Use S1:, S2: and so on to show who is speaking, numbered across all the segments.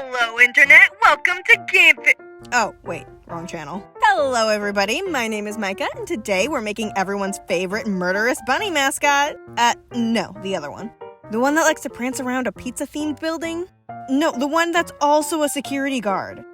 S1: Hello, Internet. Welcome to Gambit.
S2: Oh, wait, wrong channel. Hello, everybody. My name is Micah, and today we're making everyone's favorite murderous bunny mascot. No, the other one. The one that likes to prance around a pizza-themed building? No, the one that's also a security guard.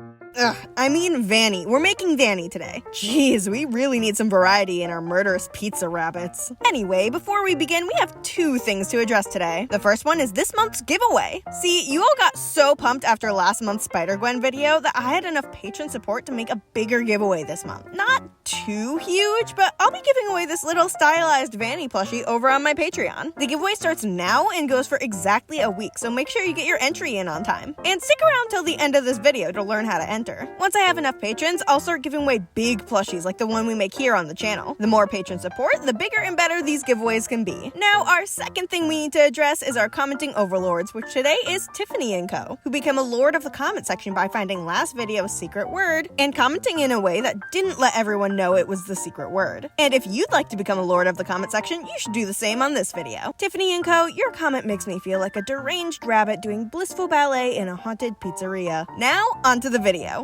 S2: I mean Vanny. We're making Vanny today. Jeez, we really need some variety in our murderous pizza rabbits. Anyway, before we begin, we have two things to address today. The first one is this month's giveaway. See, you all got so pumped after last month's Spider-Gwen video that I had enough patron support to make a bigger giveaway this month. Not too huge, but I'll be giving away this little stylized Vanny plushie over on my Patreon. The giveaway starts now and goes for exactly a week, so make sure you get your entry in on time. And stick around till the end of this video to learn how to enter. Once I have enough patrons, I'll start giving away big plushies like the one we make here on the channel. The more patron support, the bigger and better these giveaways can be. Now, our second thing we need to address is our commenting overlords, which today is Tiffany & Co., who became a lord of the comment section by finding last video's secret word and commenting in a way that didn't let everyone know it was the secret word. And if you'd like to become a lord of the comment section, you should do the same on this video. Tiffany & Co., your comment makes me feel like a deranged rabbit doing blissful ballet in a haunted pizzeria. Now, onto the video.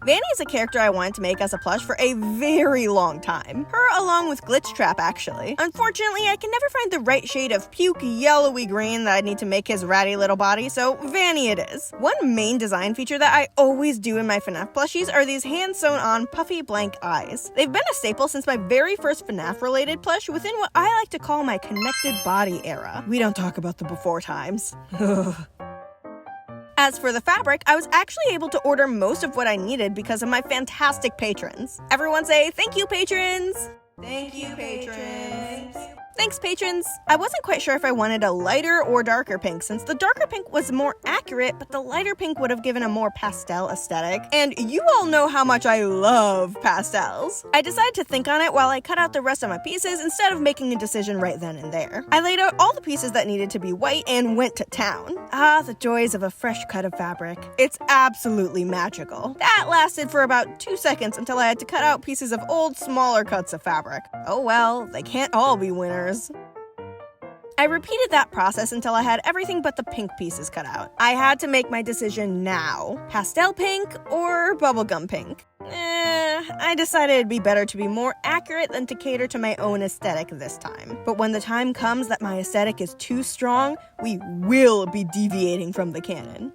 S2: Vanny is a character I wanted to make as a plush for a very long time. Her along with Glitch Trap, actually. Unfortunately, I can never find the right shade of puke yellowy green that I'd need to make his ratty little body, so Vanny it is. One main design feature that I always do in my Fnaf plushies are these hand-sewn-on puffy blank eyes. They've been a staple since my very first Fnaf-related plush within what I like to call my connected body era. We don't talk about the before times. As for the fabric, I was actually able to order most of what I needed because of my fantastic patrons. Everyone say, thank you, patrons! Thank you, patrons! Thanks, patrons! I wasn't quite sure if I wanted a lighter or darker pink, since the darker pink was more accurate, but the lighter pink would have given a more pastel aesthetic. And you all know how much I love pastels. I decided to think on it while I cut out the rest of my pieces instead of making a decision right then and there. I laid out all the pieces that needed to be white and went to town. Ah, the joys of a fresh cut of fabric. It's absolutely magical. That lasted for about 2 seconds until I had to cut out pieces of old, smaller cuts of fabric. Oh well, they can't all be winners. I repeated that process until I had everything but the pink pieces cut out. I had to make my decision now. Pastel pink or bubblegum pink? I decided it'd be better to be more accurate than to cater to my own aesthetic this time. But when the time comes that my aesthetic is too strong, we will be deviating from the canon.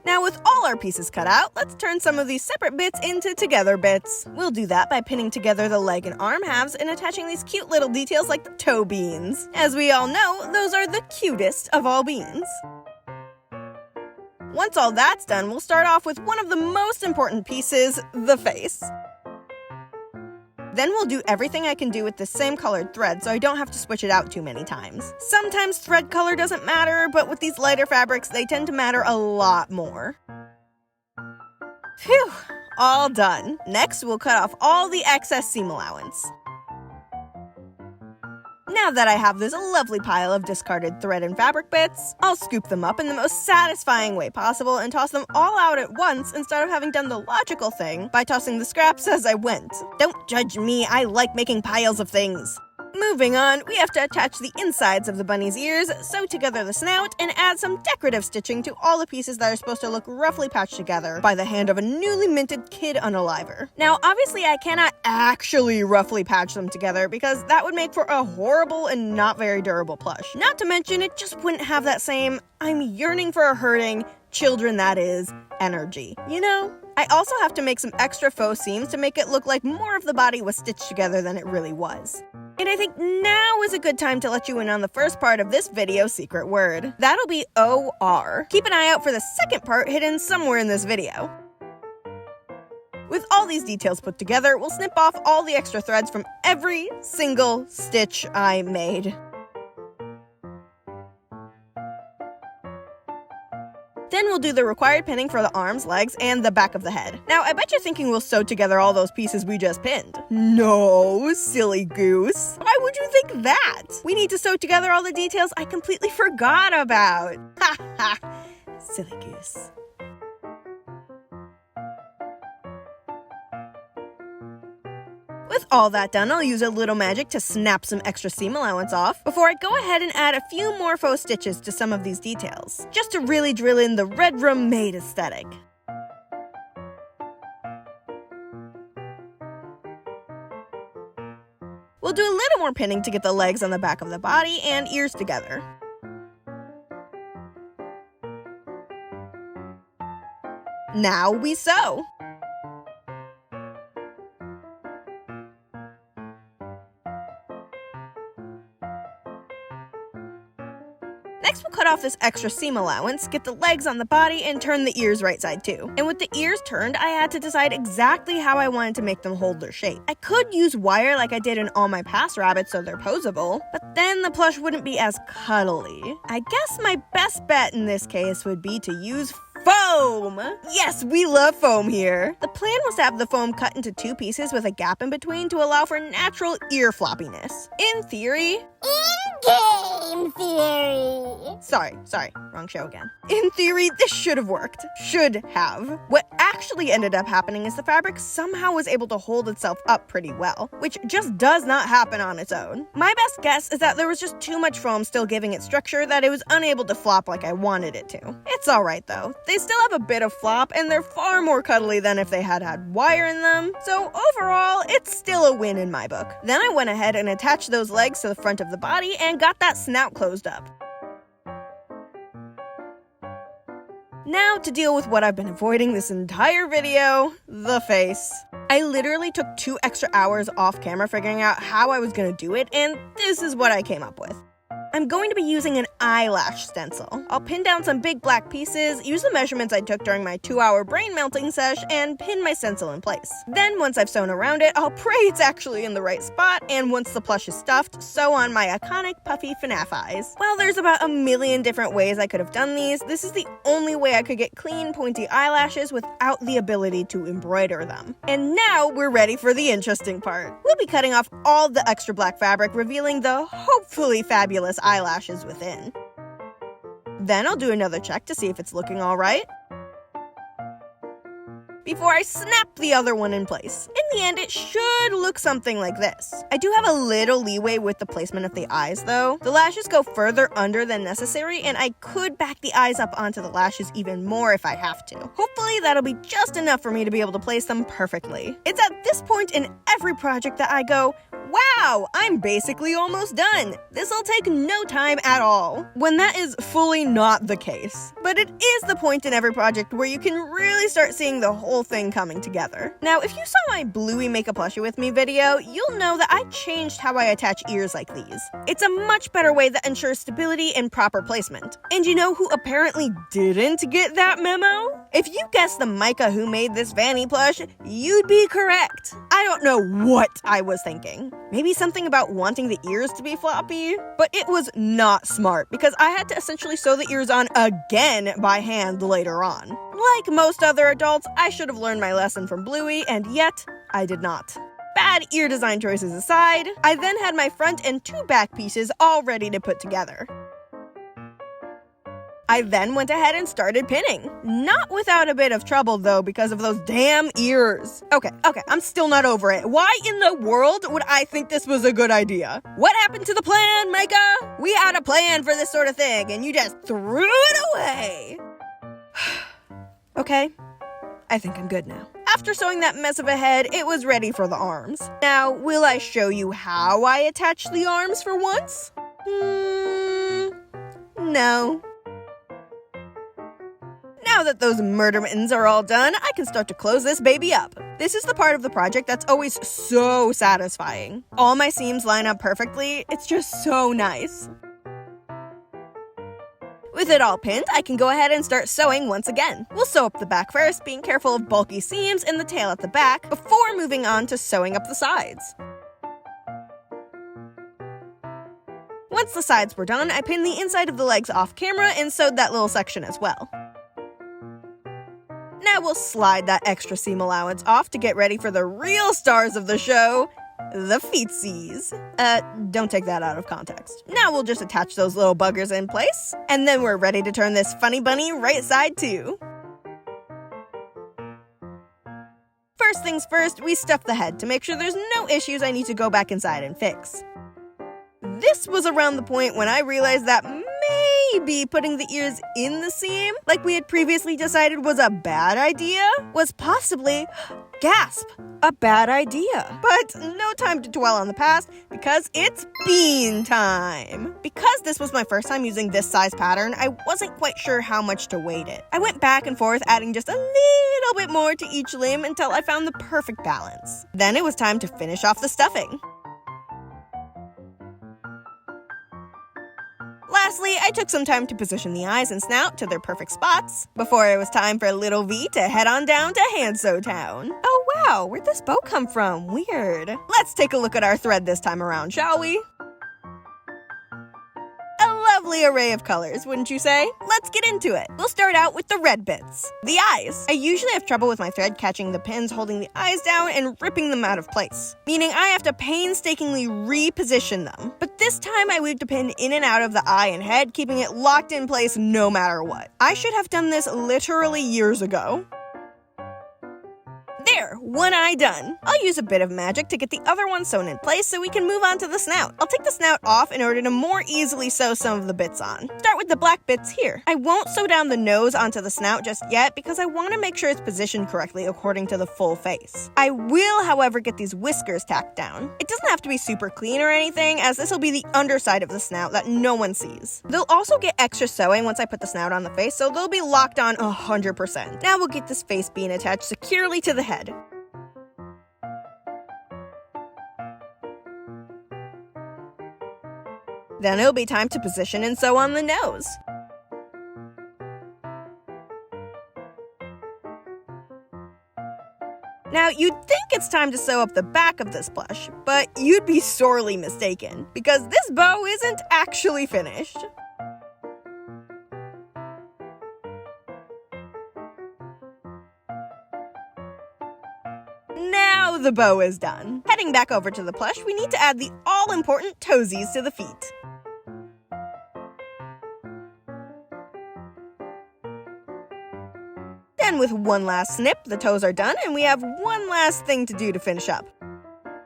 S2: Now, with all our pieces cut out, let's turn some of these separate bits into together bits. We'll do that by pinning together the leg and arm halves and attaching these cute little details like the toe beans. As we all know, those are the cutest of all beans. Once all that's done, we'll start off with one of the most important pieces, the face. Then we'll do everything I can do with the same colored thread so I don't have to switch it out too many times. Sometimes thread color doesn't matter, but with these lighter fabrics, they tend to matter a lot more. Phew, all done. Next, we'll cut off all the excess seam allowance. Now that I have this lovely pile of discarded thread and fabric bits, I'll scoop them up in the most satisfying way possible and toss them all out at once instead of having done the logical thing by tossing the scraps as I went. Don't judge me, I like making piles of things. Moving on, we have to attach the insides of the bunny's ears, sew together the snout, and add some decorative stitching to all the pieces that are supposed to look roughly patched together by the hand of a newly minted kid unaliver. Now, obviously I cannot actually roughly patch them together because that would make for a horrible and not very durable plush. Not to mention, it just wouldn't have that same, I'm yearning for a hurting, children that is, energy. You know? I also have to make some extra faux seams to make it look like more of the body was stitched together than it really was. And I think now is a good time to let you in on the first part of this video's secret word. That'll be OR. Keep an eye out for the second part hidden somewhere in this video. With all these details put together, we'll snip off all the extra threads from every single stitch I made. Then we'll do the required pinning for the arms, legs, and the back of the head. Now, I bet you're thinking we'll sew together all those pieces we just pinned. No, silly goose. Why would you think that? We need to sew together all the details I completely forgot about. Ha ha, silly goose. With all that done, I'll use a little magic to snap some extra seam allowance off before I go ahead and add a few more faux stitches to some of these details, just to really drill in the red room maid aesthetic. We'll do a little more pinning to get the legs on the back of the body and ears together. Now we sew. Next, we'll cut off this extra seam allowance, get the legs on the body, and turn the ears right side too. And with the ears turned, I had to decide exactly how I wanted to make them hold their shape. I could use wire like I did in all my past rabbits so they're posable, but then the plush wouldn't be as cuddly. I guess my best bet in this case would be to use foam! Yes, we love foam here. The plan was to have the foam cut into 2 pieces with a gap in between to allow for natural ear floppiness. In theory...
S3: In-game theory!
S2: Sorry, wrong show again. In theory, this should have worked. Should have. What actually ended up happening is the fabric somehow was able to hold itself up pretty well, which just does not happen on its own. My best guess is that there was just too much foam still giving it structure that it was unable to flop like I wanted it to. It's alright though. They still have a bit of flop, and they're far more cuddly than if they had wire in them, so overall, it's still a win in my book. Then I went ahead and attached those legs to the front of the body and got that snout closed up. Now to deal with what I've been avoiding this entire video, the face. I literally took 2 extra hours off camera figuring out how I was gonna do it, and this is what I came up with. I'm going to be using an eyelash stencil. I'll pin down some big black pieces, use the measurements I took during my 2-hour brain melting sesh, and pin my stencil in place. Then, once I've sewn around it, I'll pray it's actually in the right spot, and once the plush is stuffed, sew on my iconic puffy Fnaf eyes. While there's about a million different ways I could have done these, this is the only way I could get clean, pointy eyelashes without the ability to embroider them. And now we're ready for the interesting part. We'll be cutting off all the extra black fabric, revealing the hopefully fabulous eyelashes within. Then I'll do another check to see if it's looking all right before I snap the other one in place. In the end, it should look something like this. I do have a little leeway with the placement of the eyes though. The lashes go further under than necessary, and I could back the eyes up onto the lashes even more if I have to. Hopefully that'll be just enough for me to be able to place them perfectly. It's at this point in every project that I go, wow, I'm basically almost done. This'll take no time at all. When that is fully not the case. But it is the point in every project where you can really start seeing the whole thing coming together. Now, if you saw my Bluey Make a Plushie With Me video, you'll know that I changed how I attach ears like these. It's a much better way that ensures stability and proper placement. And you know who apparently didn't get that memo? If you guessed the Micah who made this Vanny plush, you'd be correct. I don't know what I was thinking. Maybe something about wanting the ears to be floppy? But it was not smart, because I had to essentially sew the ears on again by hand later on. Like most other adults, I should have learned my lesson from Bluey, and yet, I did not. Bad ear design choices aside, I then had my front and 2 back pieces all ready to put together. I then went ahead and started pinning. Not without a bit of trouble though, because of those damn ears. Okay, I'm still not over it. Why in the world would I think this was a good idea? What happened to the plan, Micah? We had a plan for this sort of thing, and you just threw it away. Okay, I think I'm good now. After sewing that mess of a head, it was ready for the arms. Now, will I show you how I attach the arms for once? No. Now that those murder mittens are all done, I can start to close this baby up. This is the part of the project that's always so satisfying. All my seams line up perfectly, it's just so nice. With it all pinned, I can go ahead and start sewing once again. We'll sew up the back first, being careful of bulky seams and the tail at the back, before moving on to sewing up the sides. Once the sides were done, I pinned the inside of the legs off camera and sewed that little section as well. Now we'll slide that extra seam allowance off to get ready for the real stars of the show, the feetsies. Don't take that out of context. Now we'll just attach those little buggers in place, and then we're ready to turn this funny bunny right side too. First things first, we stuff the head to make sure there's no issues I need to go back inside and fix. This was around the point when I realized that maybe putting the ears in the seam, like we had previously decided was a bad idea, was possibly, gasp, a bad idea. But no time to dwell on the past, because it's bean time. Because this was my first time using this size pattern, I wasn't quite sure how much to weight it. I went back and forth, adding just a little bit more to each limb until I found the perfect balance. Then it was time to finish off the stuffing. Lastly, I took some time to position the eyes and snout to their perfect spots before it was time for little V to head on down to Hanso Town. Oh wow, where'd this bow come from? Weird. Let's take a look at our thread this time around, shall we? A lovely array of colors, wouldn't you say? Let's get into it. We'll start out with the red bits, the eyes. I usually have trouble with my thread catching the pins holding the eyes down and ripping them out of place, meaning I have to painstakingly reposition them. But this time I weaved a pin in and out of the eye and head, keeping it locked in place no matter what. I should have done this literally years ago. There, one eye done. I'll use a bit of magic to get the other one sewn in place so we can move on to the snout. I'll take the snout off in order to more easily sew some of the bits on. Start with the black bits here. I won't sew down the nose onto the snout just yet because I want to make sure it's positioned correctly according to the full face. I will, however, get these whiskers tacked down. It doesn't have to be super clean or anything, as this will be the underside of the snout that no one sees. They'll also get extra sewing once I put the snout on the face, so they'll be locked on 100%. Now we'll get this face bean attached securely to the head. Then it'll be time to position and sew on the nose. Now, you'd think it's time to sew up the back of this plush, but you'd be sorely mistaken, because this bow isn't actually finished. Now the bow is done. Heading back over to the plush, we need to add the all-important toesies to the feet. Then with one last snip, the toes are done, and we have one last thing to do to finish up.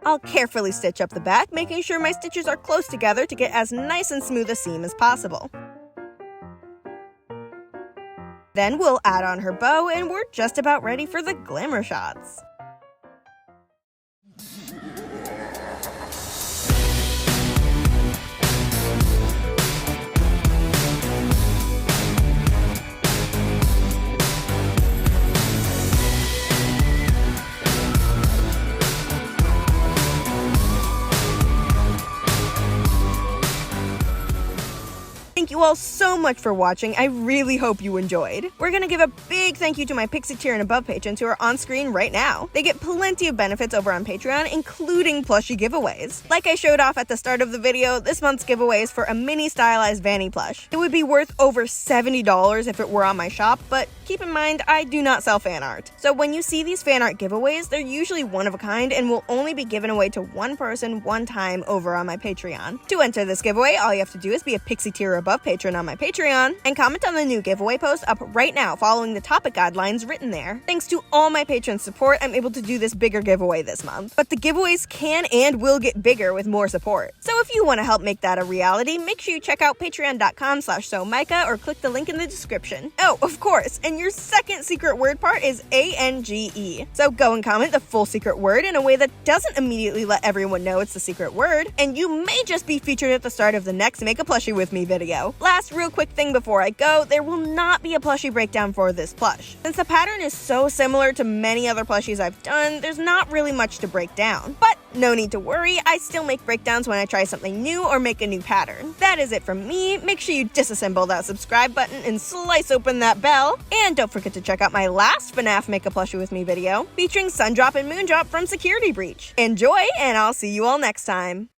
S2: I'll carefully stitch up the back, making sure my stitches are close together to get as nice and smooth a seam as possible. Then we'll add on her bow, and we're just about ready for the glamour shots. Thank you all so much for watching. I really hope you enjoyed. We're gonna give a big thank you to my Pixie tier and above patrons who are on screen right now. They get plenty of benefits over on Patreon, including plushie giveaways. Like I showed off at the start of the video, this month's giveaway is for a mini stylized Vanny plush. It would be worth over $70 if it were on my shop, but keep in mind, I do not sell fan art. So when you see these fan art giveaways, they're usually one of a kind and will only be given away to one person one time over on my Patreon. To enter this giveaway, all you have to do is be a Pixie tier or above patron on my Patreon and comment on the new giveaway post up right now following the topic guidelines written there. Thanks to all my patrons' support, I'm able to do this bigger giveaway this month. But the giveaways can and will get bigger with more support. So if you want to help make that a reality, make sure you check out patreon.com/sewmicah or click the link in the description. Oh, of course, and your second secret word part is ANGE. So go and comment the full secret word in a way that doesn't immediately let everyone know it's the secret word, and you may just be featured at the start of the next Make a Plushie With Me video. Last real quick thing before I go, there will not be a plushie breakdown for this plush. Since the pattern is so similar to many other plushies I've done, there's not really much to break down. But no need to worry, I still make breakdowns when I try something new or make a new pattern. That is it from me. Make sure you disassemble that subscribe button and slice open that bell. And don't forget to check out my last Fnaf Make a Plushie With Me video featuring Sundrop and Moondrop from Security Breach. Enjoy, and I'll see you all next time.